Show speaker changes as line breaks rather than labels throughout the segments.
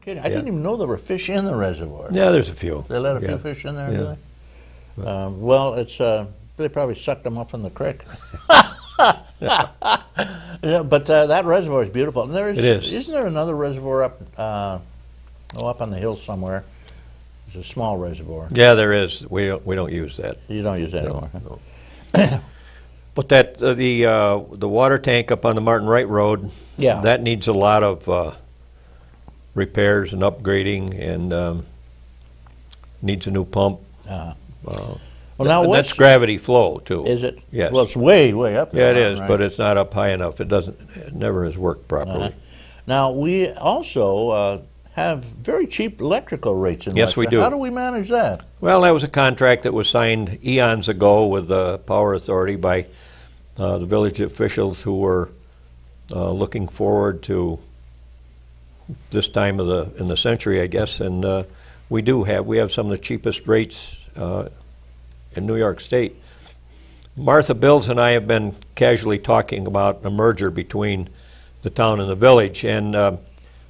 kidding. I didn't even know there were fish in the reservoir.
Yeah, there's a few.
They let a few fish in there,
Yeah.
do they? Well, it's they probably sucked them up from the creek. Yeah, but that reservoir is beautiful. And there is,
It is.
Isn't there another reservoir up up on the hill somewhere? It's a small reservoir.
Yeah, there is. We don't use that.
You don't use that anymore.
No. But that the water tank up on the Martin Wright Road,
Yeah.
that needs a lot of repairs and upgrading, and needs a new pump.
Well, now
that's gravity flow too.
Is it?
Yes.
Well, it's way up there.
Yeah, it is,
right?
but it's not up high enough. It never has worked properly.
Now, we also have very cheap electrical rates in
Yes, we
Westfield.
do.
How do we manage that?
Well, that was a contract that was signed eons ago with the Power Authority by the village officials who were looking forward to this time in the century, I guess. And we have some of the cheapest rates in New York State. Martha Bills and I have been casually talking about a merger between the town and the village. And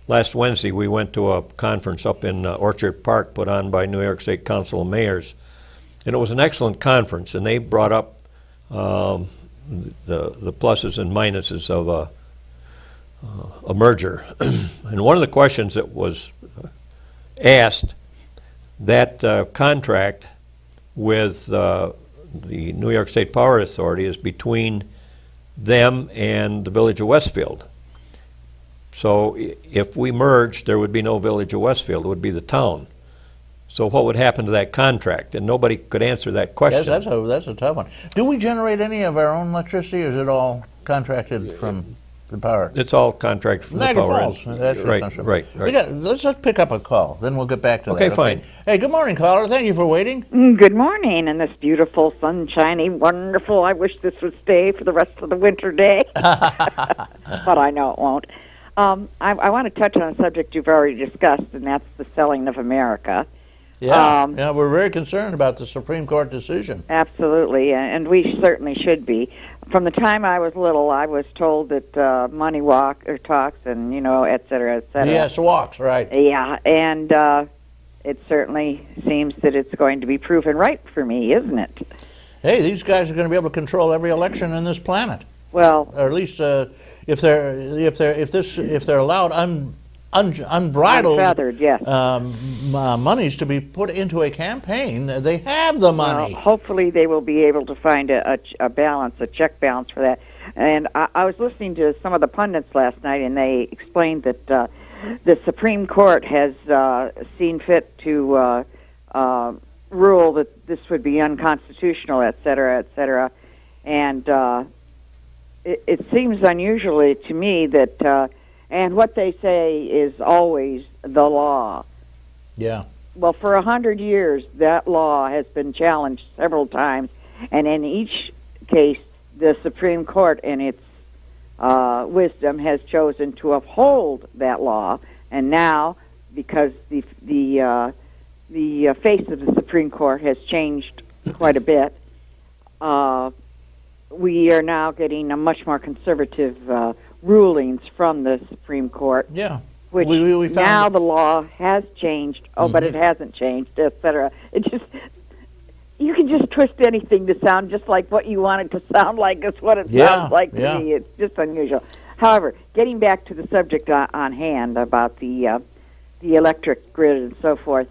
last Wednesday we went to a conference up in Orchard Park put on by New York State Council of Mayors. And it was an excellent conference, and they brought up the pluses and minuses of a merger. And one of the questions that was asked, that contract with the New York State Power Authority is between them and the village of Westfield. So if we merged, there would be no village of Westfield, it would be the town. So what would happen to that contract? And nobody could answer that question.
Yes, that's a tough one. Do we generate any of our own electricity, or is it all contracted from the power?
It's all contracted from the
Niagara
power.
Falls. That's where it comes from.
Right.
Let's just pick up a call, then we'll get back to that.
Okay, fine.
Hey, good morning, caller. Thank you for waiting.
Good morning, and this beautiful, sunshiny, wonderful. I wish this would stay for the rest of the winter day, but I know it won't. I want to touch on a subject you've already discussed, and that's the selling of America.
Yeah, we're very concerned about the Supreme Court decision.
Absolutely, and we certainly should be. From the time I was little, I was told that money talks, and et cetera, et cetera.
Yes, walks, right.
Yeah, and it certainly seems that it's going to be proven right for me, isn't it?
Hey, these guys are going to be able to control every election on this planet.
Well,
or at least if they're allowed unbridled,
unfeathered, yes.
Monies to be put into a campaign, they have the money.
Well, hopefully they will be able to find a balance, a check balance for that. And I was listening to some of the pundits last night, and they explained that the Supreme Court has seen fit to rule that this would be unconstitutional, et cetera, et cetera. And it seems unusually to me that, and what they say is always the law.
Yeah.
Well, for 100 years, that law has been challenged several times, and in each case, the Supreme Court, in its wisdom, has chosen to uphold that law. And now, because the face of the Supreme Court has changed quite a bit, we are now getting a much more conservative rulings from the Supreme Court.
Yeah.
Which
we found
now the law has changed. Oh, but it hasn't changed, etc. You can just twist anything to sound just like what you want it to sound like. Is what it sounds like to me. It's just unusual. However, getting back to the subject on hand about the electric grid and so forth,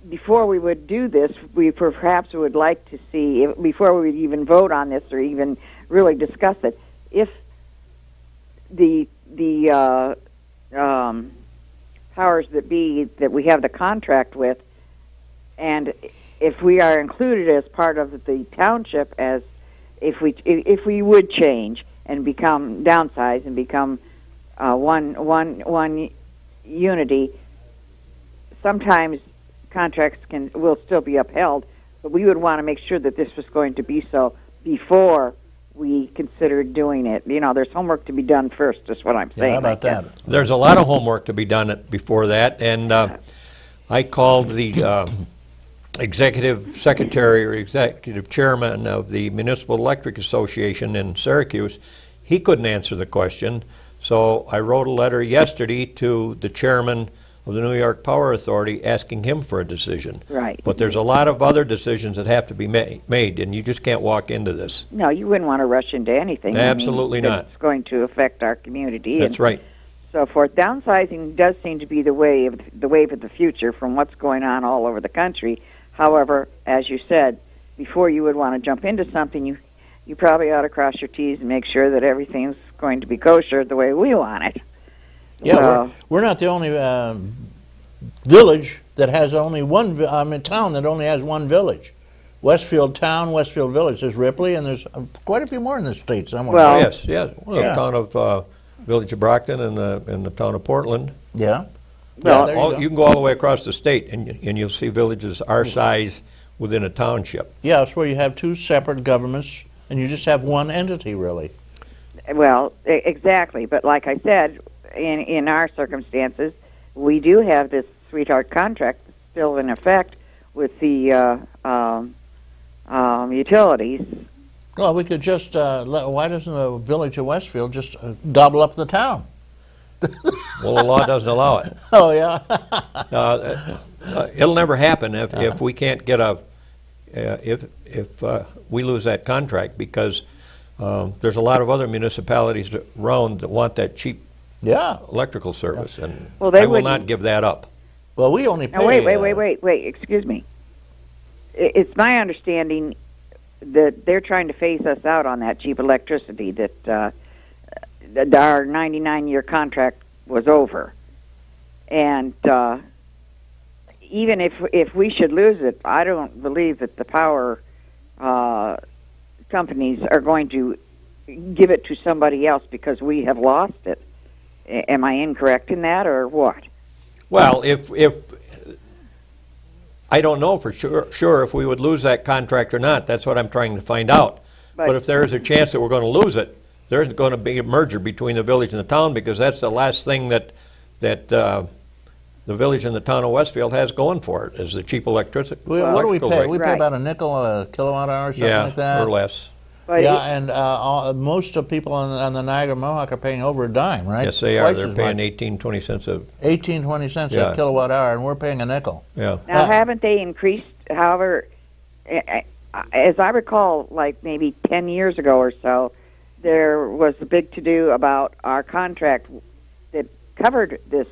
before we would do this, we perhaps would like to see, before we would even vote on this or even really discuss it, if the powers that be that we have the contract with, and if we are included as part of the township, as if we would change and become downsize and become one unity, sometimes contracts will still be upheld, but we would want to make sure that this was going to be so before we considered doing it. There's homework to be done first, is what I'm saying.
How about that?
There's a lot of homework to be done before that, and I called the executive secretary or executive chairman of the Municipal Electric Association in Syracuse. He couldn't answer the question, So I wrote a letter yesterday to the chairman of the New York Power Authority asking him for a decision.
Right.
But there's a lot of other decisions that have to be made, and you just can't walk into this.
No, you wouldn't want to rush into anything.
Absolutely not.
It's going to affect our community.
That's right.
So forth. Downsizing does seem to be the wave of the future from what's going on all over the country. However, as you said, before you would want to jump into something, you probably ought to cross your T's and make sure that everything's going to be kosher the way we want it.
Yeah,
So,
we're not the only village that has only one, town that only has one village. Westfield Town, Westfield Village. There's Ripley, and there's quite a few more in the state somewhere.
Well,
Yes.
Yeah.
The town of Village of Brockton and the town of Portland.
Yeah.
Well,
there you go.
You can go all the way across the state, and you'll see villages our size within a township.
Yeah, it's where you have two separate governments, and you just have one entity, really.
well, exactly. But like I said, in our circumstances, we do have this sweetheart contract still in effect with the utilities.
Well, we could just, why doesn't the village of Westfield just gobble up the town?
Well, the law doesn't allow it.
Oh, yeah.
It'll never happen if we can't get if we lose that contract, because there's a lot of other municipalities around that want that cheap
Yeah.
electrical service, and
Well, they
I will
wouldn't-
not give that up.
Well, we only pay...
Now, wait, excuse me. It's my understanding that they're trying to phase us out on that cheap electricity, that our 99-year contract was over. And even if we should lose it, I don't believe that the power companies are going to give it to somebody else because we have lost it. Am I incorrect in that, or what?
Well, if I don't know for sure if we would lose that contract or not. That's what I'm trying to find out. But if there is a chance that we're going to lose it, there's going to be a merger between the village and the town, because that's the last thing that the village and the town of Westfield has going for it, is the cheap electricity.
What do we pay?
rate.
We pay
Right.
about a nickel a kilowatt hour or something
Yeah,
like that?
or less.
But
Yeah, and most of people on the Niagara Mohawk are paying over a dime, right?
Yes, they are.
Twice
They're
as
paying
much.
18, 20 cents a,
18, 20 cents
Yeah.
a kilowatt hour, and we're paying a nickel.
yeah.
Now, haven't they increased, however, as I recall, like maybe 10 years ago or so, there was a big to-do about our contract that covered this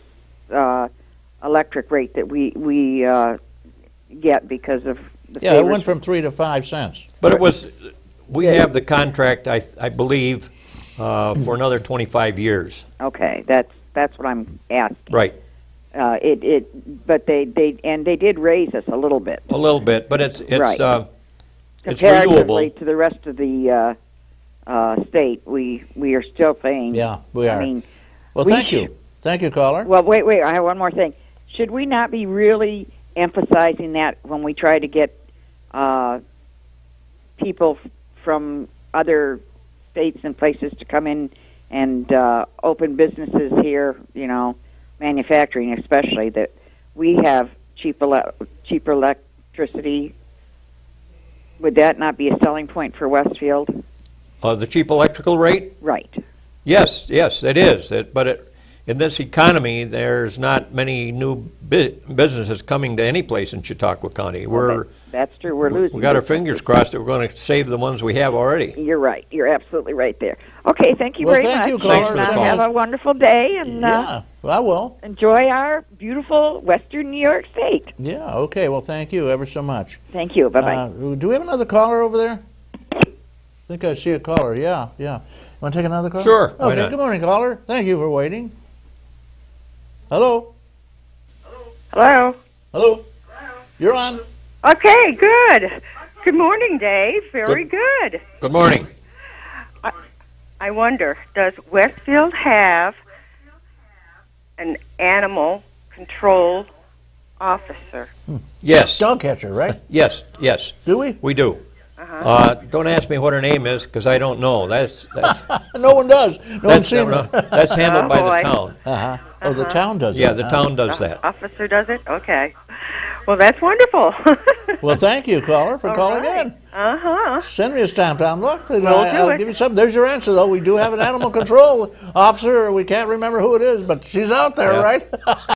electric rate that we get because of the
Yeah, it
favors.
went from 3 to 5 cents.
But it was, we have the contract, I believe, for another 25 years.
Okay, that's what I'm asking.
Right.
But they did raise us a little bit.
A little bit, but it's
Right.
it's
Comparatively
renewable.
to the rest of the state, we are still paying.
Yeah, we are.
I mean,
Well,
we
thank
should-
you. Thank you, caller.
well, wait. I have one more thing. Should we not be really emphasizing that when we try to get people from other states and places to come in and open businesses here? You know, manufacturing especially, that we have cheaper electricity. Would that not be a selling point for Westfield?
The cheap electrical rate?
Right.
Yes, it is. In this economy, there's not many new businesses coming to any place in Chautauqua County.
That's true. We're losing.
We got our
businesses.
fingers crossed that we're going to save the ones we have already.
You're right. You're absolutely right there. Okay, thank you
Well,
very
thank
much.
you, caller.
Thanks for the call.
Have a wonderful day, and
Yeah, I will.
enjoy our beautiful Western New York State.
Yeah, okay. Well, thank you ever so much.
Thank you. Bye-bye.
Do we have another caller over there? I think I see a caller. Yeah. Want to take another call?
Sure, why
Okay,
not?
good morning, caller. Thank you for waiting. Hello?
Hello.
Hello? You're on.
Okay, good. Good morning, Dave. Very good.
Good morning.
I wonder, does Westfield have an animal control officer?
Yes,
Dog catcher, right?
yes,
Do we?
we do. Don't ask me what her name is, because I don't know. That's
No one does. No one's seen her.
that's handled by
Oh,
the
boy.
town.
Oh, the town does
Yeah,
that,
the
huh?
town does that.
Officer does it? Okay. Well, that's wonderful.
Well, thank you, caller, for
All
calling
right.
in. Send me a stamp down. Look, and
We'll do
I'll
it.
give you something. There's your answer, though. We do have an animal control officer. We can't remember who it is, but she's out there,
Yeah.
right?